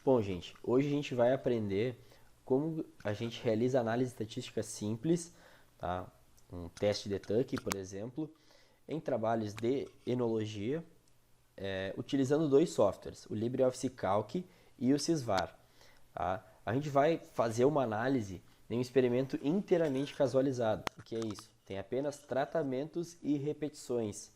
Bom, gente, hoje a gente vai aprender como a gente realiza análise estatística simples, tá? Um teste de Tuck, por exemplo, em trabalhos de enologia, utilizando dois softwares, o LibreOffice Calc e o Sysvar. Tá? A gente vai fazer uma análise em um experimento inteiramente casualizado. O que é isso? Tem apenas tratamentos e repetições.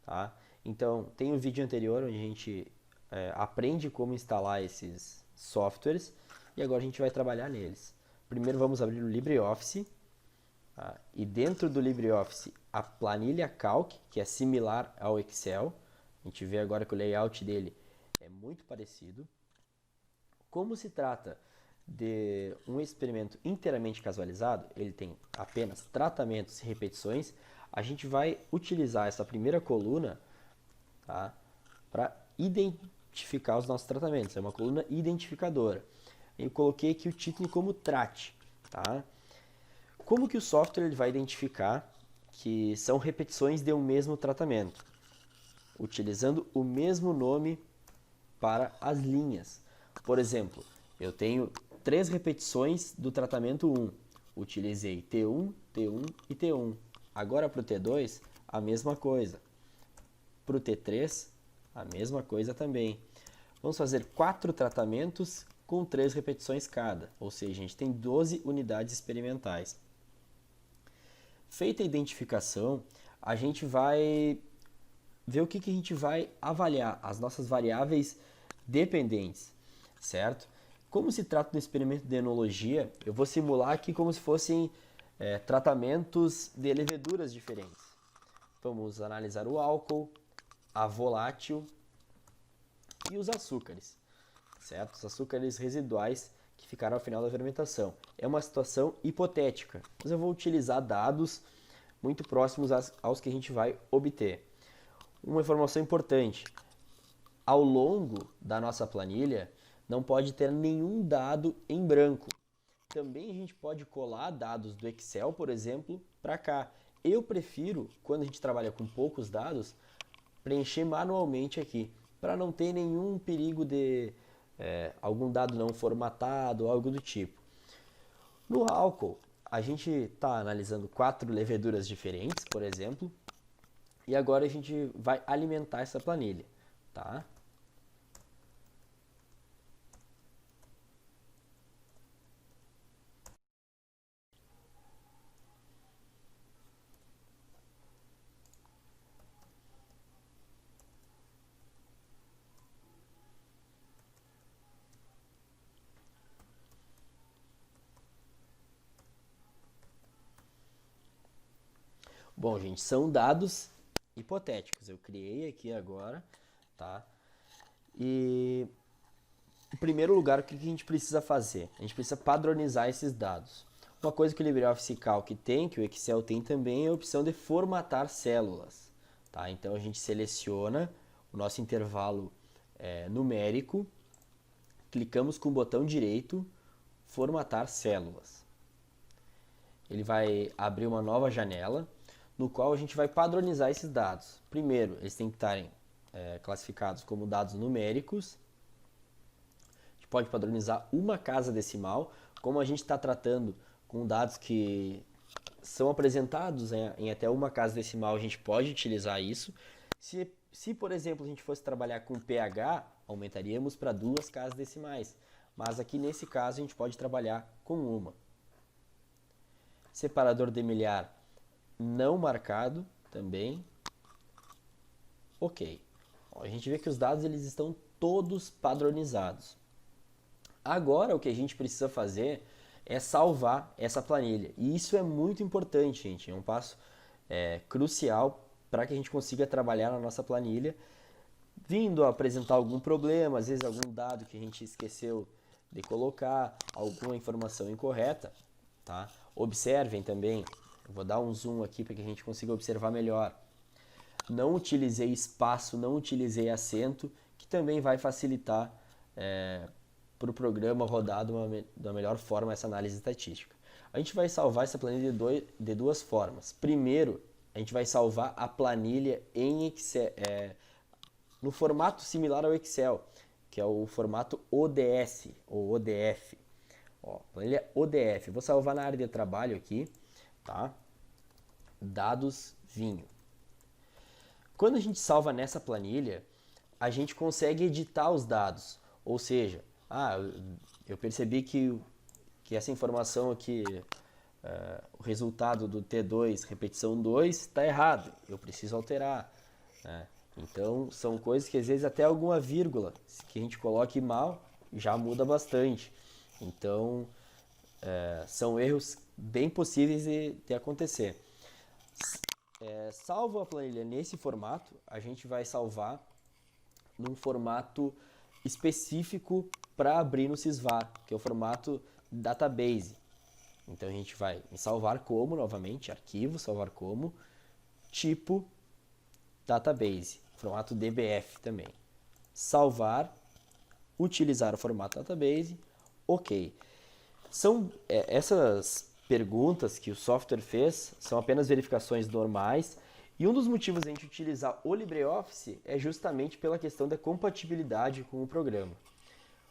Tá? Então, tem um vídeo anterior onde a gente aprende como instalar esses softwares e agora a gente vai trabalhar neles. Primeiro vamos abrir o LibreOffice, tá? E dentro do LibreOffice a planilha Calc, que é similar ao Excel. A gente vê agora que o layout dele é muito parecido. Como se trata de um experimento inteiramente casualizado, ele tem apenas tratamentos e repetições, a gente vai utilizar essa primeira coluna, tá, para identificar os nossos tratamentos. É uma coluna identificadora. Eu coloquei aqui o título como trate. Tá? Como que o software ele vai identificar que são repetições de um mesmo tratamento? Utilizando o mesmo nome para as linhas. Por exemplo, eu tenho 3 repetições do tratamento 1. Utilizei T1, T1 e T1. Agora para o T2, a mesma coisa. Para o T3, a mesma coisa também. Vamos fazer 4 tratamentos com 3 repetições cada, ou seja, a gente tem 12 unidades experimentais. Feita a identificação, a gente vai ver o que a gente vai avaliar, as nossas variáveis dependentes, certo? Como se trata de um experimento de enologia, eu vou simular aqui como se fossem tratamentos de leveduras diferentes. Vamos analisar o álcool, a volátil e os açúcares, certo? Os açúcares residuais que ficaram ao final da fermentação. É uma situação hipotética, mas eu vou utilizar dados muito próximos aos que a gente vai obter. Uma informação importante, ao longo da nossa planilha não pode ter nenhum dado em branco. Também a gente pode colar dados do Excel, por exemplo, para cá. Eu prefiro, quando a gente trabalha com poucos dados, preencher manualmente aqui, para não ter nenhum perigo de algum dado não formatado ou algo do tipo. No álcool, a gente está analisando 4 leveduras diferentes, por exemplo, e agora a gente vai alimentar essa planilha, tá? Bom, gente, são dados hipotéticos. Eu criei aqui agora, tá? E em primeiro lugar, o que a gente precisa fazer? A gente precisa padronizar esses dados. Uma coisa que o LibreOffice Calc tem, que o Excel tem também, é a opção de formatar células. Tá? Então a gente seleciona o nosso intervalo numérico, clicamos com o botão direito, formatar células. Ele vai abrir uma nova janela, no qual a gente vai padronizar esses dados. Primeiro, eles têm que estarem classificados como dados numéricos. A gente pode padronizar uma casa decimal, como a gente está tratando com dados que são apresentados em até uma casa decimal, a gente pode utilizar isso. Se, por exemplo, a gente fosse trabalhar com pH, aumentaríamos para 2 casas decimais. Mas aqui nesse caso a gente pode trabalhar com uma. Separador de milhar não marcado também. Ok. A gente vê que os dados eles estão todos padronizados. Agora o que a gente precisa fazer é salvar essa planilha. E isso é muito importante, gente. É um passo crucial para que a gente consiga trabalhar na nossa planilha, vindo a apresentar algum problema, às vezes algum dado que a gente esqueceu de colocar, alguma informação incorreta. Tá? Observem também, eu vou dar um zoom aqui para que a gente consiga observar melhor. Não utilizei espaço, não utilizei acento, que também vai facilitar para o programa rodar da melhor forma essa análise estatística. A gente vai salvar essa planilha de duas formas. Primeiro, a gente vai salvar a planilha em Excel, no formato similar ao Excel. que é o formato ODS ou ODF. Ó, planilha ODF. Vou salvar na área de trabalho aqui, tá? Dados vinho. Quando a gente salva nessa planilha, a gente consegue editar os dados. Ou seja, eu percebi que essa informação aqui, o resultado do T2, repetição 2, está errado. Eu preciso alterar, né? Então, são coisas que às vezes até alguma vírgula que a gente coloque mal já muda bastante. Então, são erros bem possíveis de acontecer. Salvo a planilha nesse formato, a gente vai salvar num formato específico para abrir no Sysvar, que é o formato database. Então a gente vai em salvar como, novamente, arquivo, salvar como, tipo database, formato DBF também. Salvar, utilizar o formato database, ok. Essas perguntas que o software fez são apenas verificações normais, e um dos motivos de a gente utilizar o LibreOffice é justamente pela questão da compatibilidade com o programa.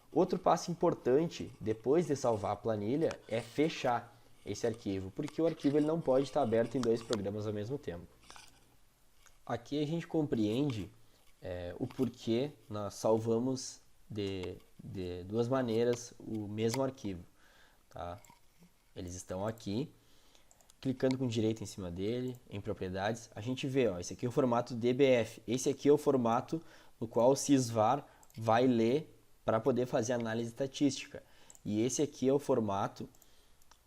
Outro passo importante, depois de salvar a planilha, é fechar esse arquivo, porque o arquivo ele não pode estar aberto em 2 programas ao mesmo tempo. Aqui a gente compreende o porquê nós salvamos de 2 maneiras o mesmo arquivo. Tá? Eles estão aqui, clicando com direito em cima dele, em propriedades, a gente vê, esse aqui é o formato DBF, esse aqui é o formato no qual o Sysvar vai ler para poder fazer análise estatística. E esse aqui é o formato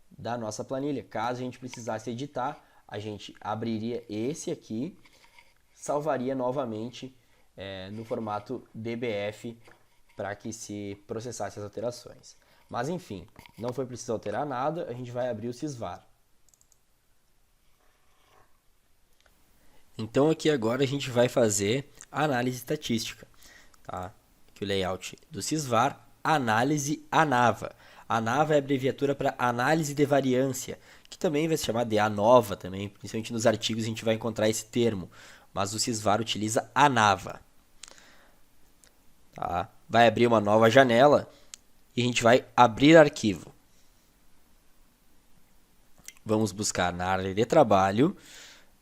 da nossa planilha. Caso a gente precisasse editar, a gente abriria esse aqui, salvaria novamente no formato DBF para que se processasse as alterações. Mas enfim, não foi preciso alterar nada, a gente vai abrir o Sysvar. Então aqui agora a gente vai fazer a análise estatística, tá? Aqui o layout do Sysvar, análise ANAVA. ANAVA é a abreviatura para análise de variância, que também vai se chamar de ANOVA também, principalmente nos artigos a gente vai encontrar esse termo, mas o Sysvar utiliza ANAVA. Tá? Vai abrir uma nova janela e a gente vai abrir arquivo. Vamos buscar na área de trabalho,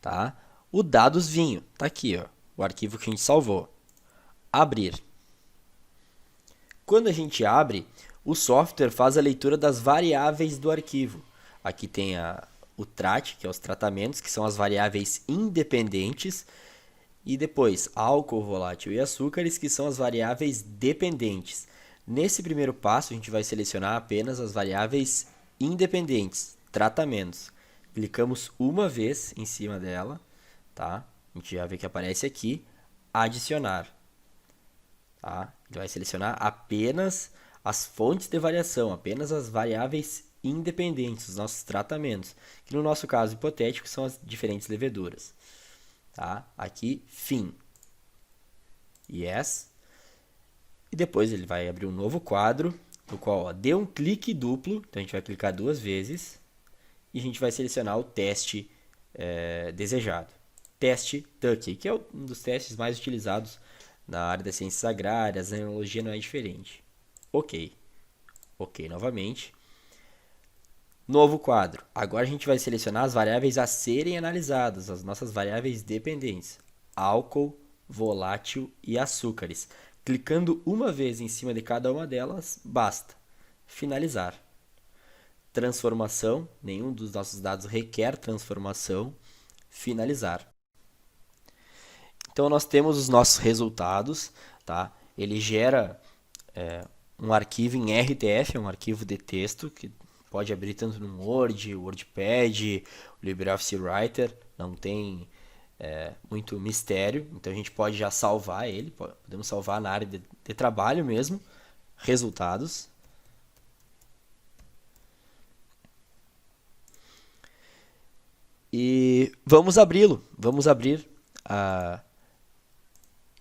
tá? O dados vinho, tá aqui, ó, o arquivo que a gente salvou. Abrir. Quando a gente abre, o software faz a leitura das variáveis do arquivo. Aqui tem o trat, que é os tratamentos, que são as variáveis independentes, e depois álcool, volátil e açúcares, que são as variáveis dependentes. Nesse primeiro passo, a gente vai selecionar apenas as variáveis independentes, tratamentos. Clicamos uma vez em cima dela, tá? A gente já vê que aparece aqui, adicionar. Tá? Ele vai selecionar apenas as fontes de variação, apenas as variáveis independentes, os nossos tratamentos, que no nosso caso hipotético são as diferentes leveduras. Tá? Aqui, fim. Yes. E depois ele vai abrir um novo quadro, no qual dê um clique duplo, então a gente vai clicar 2 vezes, e a gente vai selecionar o teste desejado. Teste Tuck, que é um dos testes mais utilizados na área das ciências agrárias, a enologia não é diferente. Ok. Ok, novamente. Novo quadro. Agora a gente vai selecionar as variáveis a serem analisadas, as nossas variáveis dependentes. Álcool, volátil e açúcares. Clicando uma vez em cima de cada uma delas, basta. Finalizar. Transformação. Nenhum dos nossos dados requer transformação. Finalizar. Então nós temos os nossos resultados, tá? Ele gera um arquivo em RTF, é um arquivo de texto que pode abrir tanto no Word, WordPad, LibreOffice Writer, não tem muito mistério, então a gente pode já salvar ele, podemos salvar na área de trabalho mesmo, resultados. E vamos abri-lo, vamos abrir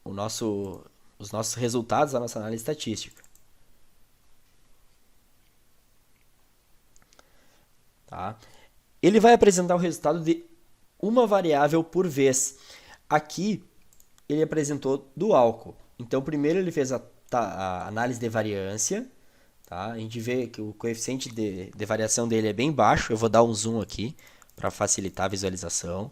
os nossos resultados da nossa análise estatística. Tá? Ele vai apresentar o resultado de uma variável por vez. Aqui ele apresentou do álcool. Então primeiro ele fez a análise de variância, tá? A gente vê que o coeficiente de variação dele é bem baixo. Eu vou dar um zoom aqui para facilitar a visualização.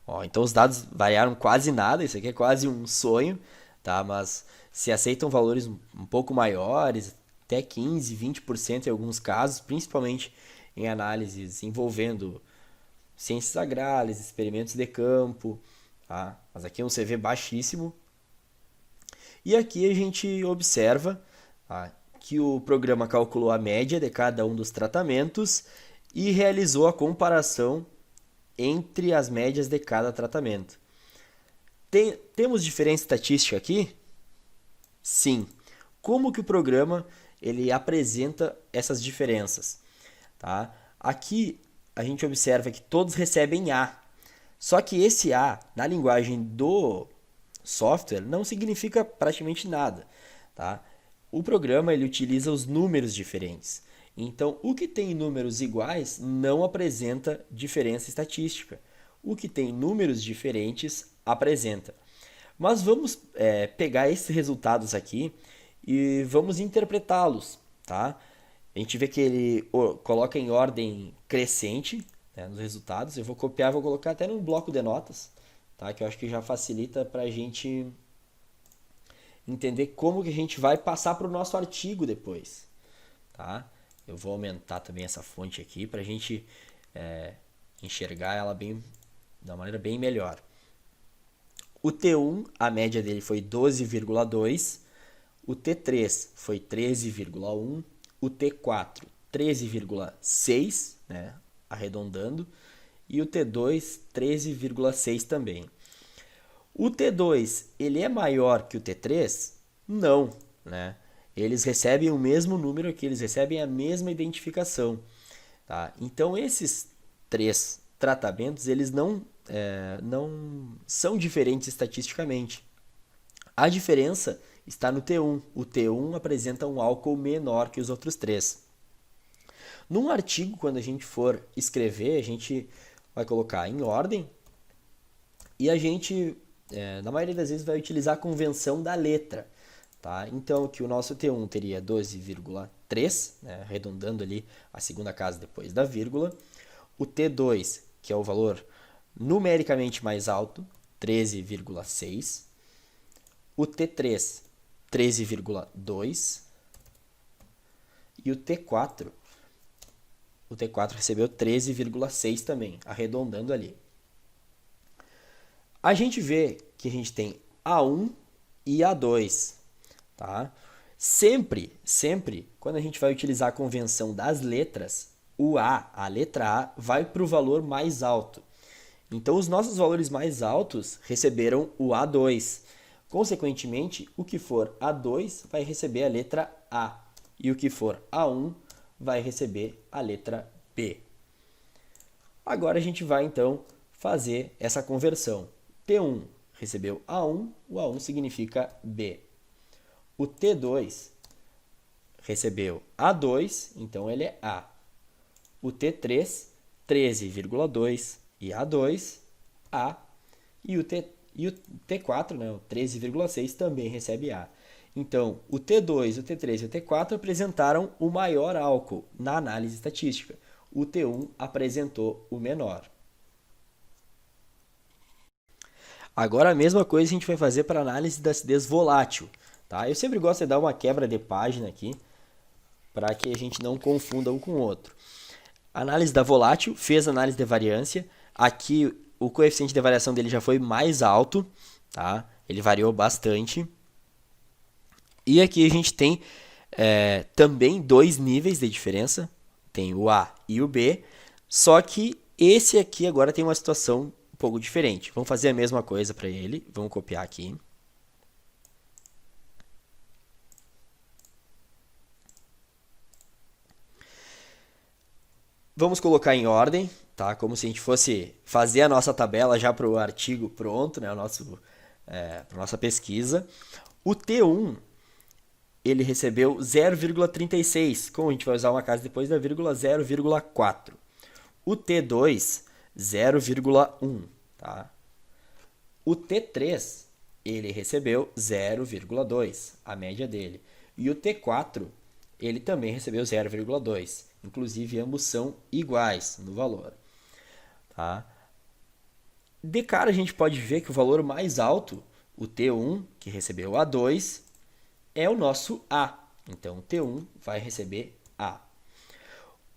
Ó, então os dados variaram quase nada, isso aqui é quase um sonho, tá? Mas se aceitam valores um pouco maiores, até 15, 20% em alguns casos, principalmente em análises envolvendo ciências agrárias, experimentos de campo, tá? Mas aqui é um CV baixíssimo. E aqui a gente observa, tá, que o programa calculou a média de cada um dos tratamentos e realizou a comparação entre as médias de cada tratamento. Temos diferença estatística aqui? Sim. Como que o programa ele apresenta essas diferenças? Tá? Aqui a gente observa que todos recebem A. Só que esse A, na linguagem do software, não significa praticamente nada. Tá? O programa ele utiliza os números diferentes. Então, o que tem números iguais não apresenta diferença estatística. O que tem números diferentes apresenta. Mas vamos pegar esses resultados aqui e vamos interpretá-los, tá? A gente vê que ele coloca em ordem crescente, né, nos resultados. Eu vou copiar, vou colocar até num bloco de notas, tá? Que eu acho que já facilita para a gente entender como que a gente vai passar para o nosso artigo depois, tá? Eu vou aumentar também essa fonte aqui para a gente enxergar ela de uma maneira bem melhor. O T1, a média dele foi 12,2, o T3 foi 13,1, o T4 13,6, né, arredondando, e o T2 13,6 também. O T2 ele é maior que o T3? Não, né? Eles recebem o mesmo número aqui, eles recebem a mesma identificação, tá? Então esses três tratamentos eles não são diferentes estatisticamente. A diferença está no T1. O T1 apresenta um álcool menor que os outros três. Num artigo, quando a gente for escrever, a gente vai colocar em ordem e a gente, na maioria das vezes, vai utilizar a convenção da letra. Tá? Então, que o nosso T1 teria 12,3, né, arredondando ali a segunda casa depois da vírgula. O T2, que é o valor numericamente mais alto, 13,6. O T3, 13,2. E o T4 recebeu 13,6 também, arredondando ali. A gente vê que a gente tem A1 e A2. Tá? Sempre, quando a gente vai utilizar a convenção das letras, a letra A, vai para o valor mais alto. Então, os nossos valores mais altos receberam o A2. Consequentemente, o que for A2 vai receber a letra A. E o que for A1 vai receber a letra B. Agora a gente vai, então, fazer essa conversão. T1 recebeu A1, o A1 significa B. O T2 recebeu A2, então ele é A. O T3, 13,2 e A2, A. E o T4, né, o 13,6, também recebe A. Então, o T2, o T3 e o T4 apresentaram o maior álcool na análise estatística. O T1 apresentou o menor. Agora a mesma coisa a gente vai fazer para a análise da acidez volátil. Tá? Eu sempre gosto de dar uma quebra de página aqui, para que a gente não confunda um com o outro. A análise da volátil fez análise de variância. Aqui o coeficiente de variação dele já foi mais alto, tá? Ele variou bastante. E aqui a gente tem também dois níveis de diferença. Tem o A e o B, só que esse aqui agora tem uma situação um pouco diferente. Vamos fazer a mesma coisa para ele. Vamos copiar aqui. Vamos colocar em ordem, tá? Como se a gente fosse fazer a nossa tabela já para o artigo pronto, né? Para a nossa pesquisa. O T1, ele recebeu 0,36, como a gente vai usar uma casa depois da vírgula, 0,4. O T2, 0,1, tá? O T3 ele recebeu 0,2, a média dele. E o T4, ele também recebeu 0,2. Inclusive, ambos são iguais no valor. Tá? De cara, a gente pode ver que o valor mais alto, o T1, que recebeu A2, é o nosso A. Então, o T1 vai receber A.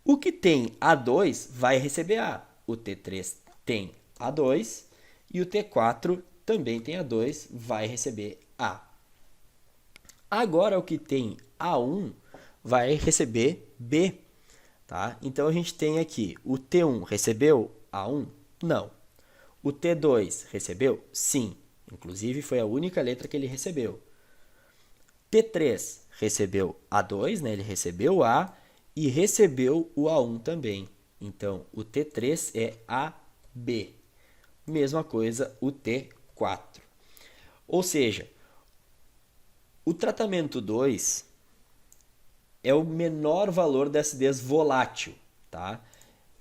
O que tem A2 vai receber A. O T3 tem A2 e o T4 também tem A2, vai receber A. Agora, o que tem A1 vai receber B. Tá? Então, a gente tem aqui o T1 recebeu A1? Não. O T2 recebeu? Sim. Inclusive, foi a única letra que ele recebeu. T3 recebeu A2, né? Ele recebeu A e recebeu o A1 também. Então, o T3 é AB. Mesma coisa o T4. Ou seja, o tratamento 2 é o menor valor da acidez volátil. Tá?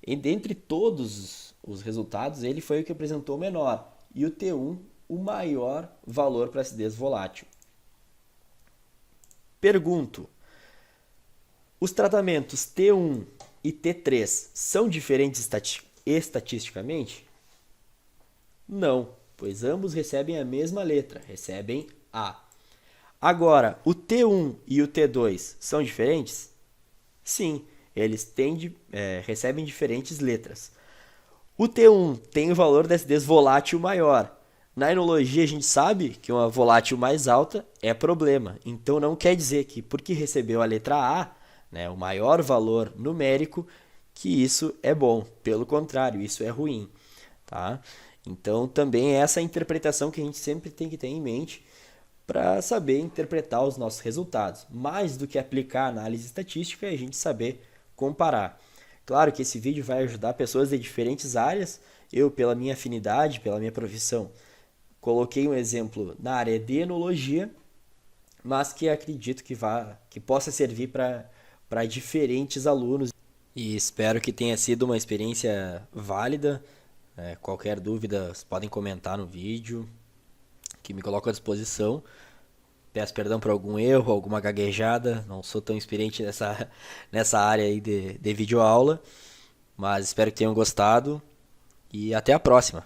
E dentre todos os resultados, ele foi o que apresentou o menor. E o T1, o maior valor para acidez volátil. Pergunto, os tratamentos T1 e T3 são diferentes estatisticamente? Não, pois ambos recebem a mesma letra, recebem A. Agora, o T1 e o T2 são diferentes? Sim, eles recebem diferentes letras. O T1 tem o valor da acidez volátil maior. Na enologia, a gente sabe que uma volátil mais alta é problema. Então, não quer dizer que porque recebeu a letra A, né, o maior valor numérico, que isso é bom. Pelo contrário, isso é ruim. Tá? Então, também é essa interpretação que a gente sempre tem que ter em mente para saber interpretar os nossos resultados. Mais do que aplicar a análise estatística, é a gente saber comparar. Claro que esse vídeo vai ajudar pessoas de diferentes áreas. Eu, pela minha afinidade, pela minha profissão, coloquei um exemplo na área de enologia, mas que acredito que possa servir para diferentes alunos. E espero que tenha sido uma experiência válida. Qualquer dúvida, vocês podem comentar no vídeo, que me coloco à disposição. Peço perdão por algum erro, alguma gaguejada. Não sou tão experiente nessa área aí de videoaula, mas espero que tenham gostado e até a próxima.